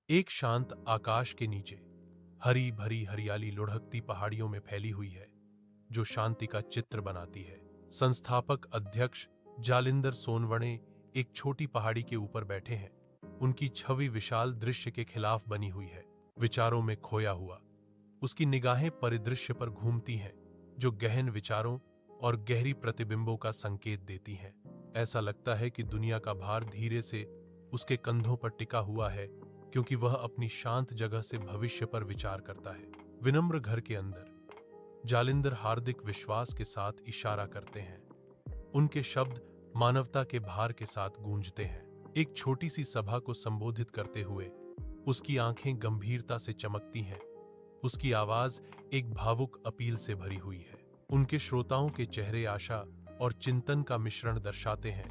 एक शांत आकाश के नीचे हरी भरी हरियाली लुढ़कती पहाड़ियों में फैली हुई है, जो शांति का चित्र बनाती है। संस्थापक अध्यक्ष जालिंदर सोनवणे एक छोटी पहाड़ी के ऊपर बैठे हैं। उनकी छवि विशाल दृश्य के खिलाफ बनी हुई है, विचारों में खोया हुआ। उसकी निगाहें परिदृश्य पर घूमती हैं, जो गहन विचारों और गहरी प्रतिबिंबों का संकेत देती हैं। ऐसा लगता है कि दुनिया का भार धीरे से उसके कंधों पर टिका हुआ है, क्योंकि वह अपनी शांत जगह से भविष्य पर विचार करता है। विनम्र घर के अंदर जालिंदर हार्दिक विश्वास के साथ इशारा करते हैं। उनके शब्द मानवता के भार के साथ गूंजते हैं। एक छोटी सी सभा को संबोधित करते हुए उसकी आंखें गंभीरता से चमकती हैं। उसकी आवाज एक भावुक अपील से भरी हुई है। उनके श्रोताओं के चेहरे आशा और चिंतन का मिश्रण दर्शाते हैं,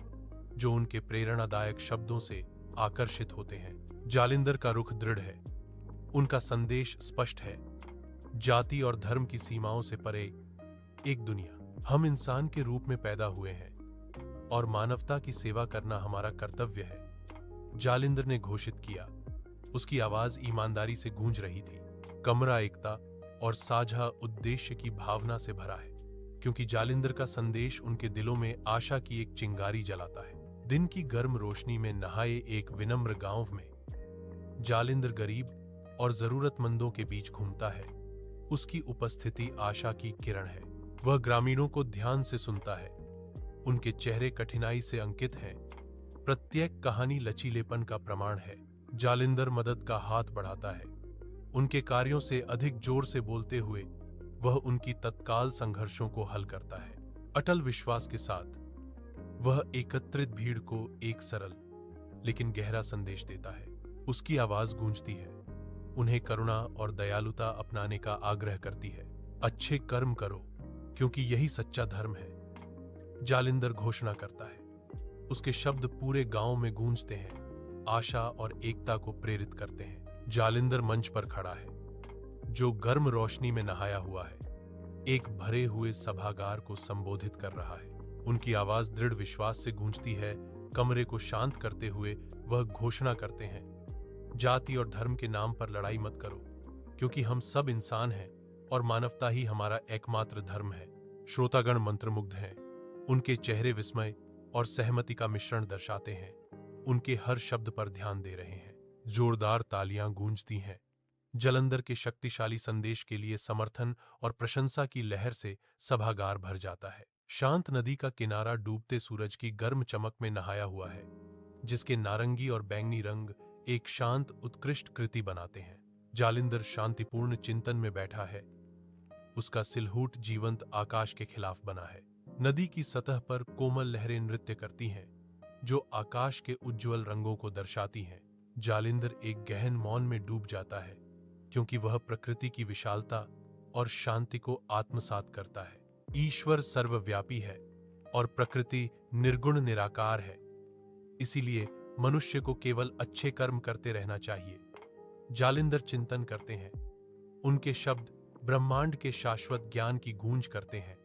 जो उनके प्रेरणादायक शब्दों से आकर्षित होते हैं। जालिंदर का रुख दृढ़ है। उनका संदेश स्पष्ट है, जाति और धर्म की सीमाओं से परे एक दुनिया। हम इंसान के रूप में पैदा हुए हैं और मानवता की सेवा करना हमारा कर्तव्य है, जालिंदर ने घोषित किया। उसकी आवाज ईमानदारी से गूंज रही थी। कमरा एकता और साझा उद्देश्य की भावना से भरा है, क्योंकि जालिंदर का संदेश उनके दिलों में आशा की एक चिंगारी जलाता है। दिन की गर्म रोशनी में नहाए एक विनम्र गांव में जालिंदर गरीब और जरूरतमंदों के बीच घूमता है। उसकी उपस्थिति आशा की किरण है। वह ग्रामीणों को ध्यान से सुनता है। उनके चेहरे कठिनाई से अंकित हैं। प्रत्येक कहानी लचीलेपन का प्रमाण है। जालिंदर मदद का हाथ बढ़ाता है। उनके कार्यों से अधिक जोर से बोलते हुए वह उनकी तत्काल संघर्षों को हल करता है। अटल विश्वास के साथ वह एकत्रित भीड़ को एक सरल लेकिन गहरा संदेश देता है। उसकी आवाज गूंजती है, उन्हें करुणा और दयालुता अपनाने का आग्रह करती है। अच्छे कर्म करो, क्योंकि यही सच्चा धर्म है, जालिंदर घोषणा करता है। उसके शब्द पूरे गांव में गूंजते हैं, आशा और एकता को प्रेरित करते हैं। जालिंदर मंच पर खड़ा है, जो गर्म रोशनी में नहाया हुआ है, एक भरे हुए सभागार को संबोधित कर रहा है। उनकी आवाज दृढ़ विश्वास से गूंजती है। कमरे को शांत करते हुए वह घोषणा करते हैं, जाति और धर्म के नाम पर लड़ाई मत करो, क्योंकि हम सब इंसान हैं और मानवता ही हमारा एकमात्र धर्म है। श्रोतागण मंत्रमुग्ध हैं। उनके चेहरे विस्मय और सहमति का मिश्रण दर्शाते हैं। उनके हर शब्द पर ध्यान दे रहे हैं। जोरदार तालियां गूंजती हैं। जालिंदर के शक्तिशाली संदेश के लिए समर्थन और प्रशंसा की लहर से सभागार भर जाता है। शांत नदी का किनारा डूबते सूरज की गर्म चमक में नहाया हुआ है, जिसके नारंगी और बैंगनी रंग एक शांत उत्कृष्ट कृति बनाते हैं। जालिंदर शांतिपूर्ण चिंतन में बैठा है। उसका सिलहूट जीवंत आकाश के खिलाफ बना है। नदी की सतह पर कोमल लहरें नृत्य करती हैं, जो आकाश के उज्ज्वल रंगों को दर्शाती हैं। जालिंदर एक गहन मौन में डूब जाता है, क्योंकि वह प्रकृति की विशालता और शांति को आत्मसात करता है। ईश्वर सर्वव्यापी है और प्रकृति निर्गुण निराकार है, इसीलिए मनुष्य को केवल अच्छे कर्म करते रहना चाहिए। जालिंदर चिंतन करते हैं। उनके शब्द ब्रह्मांड के शाश्वत ज्ञान की गूंज करते हैं।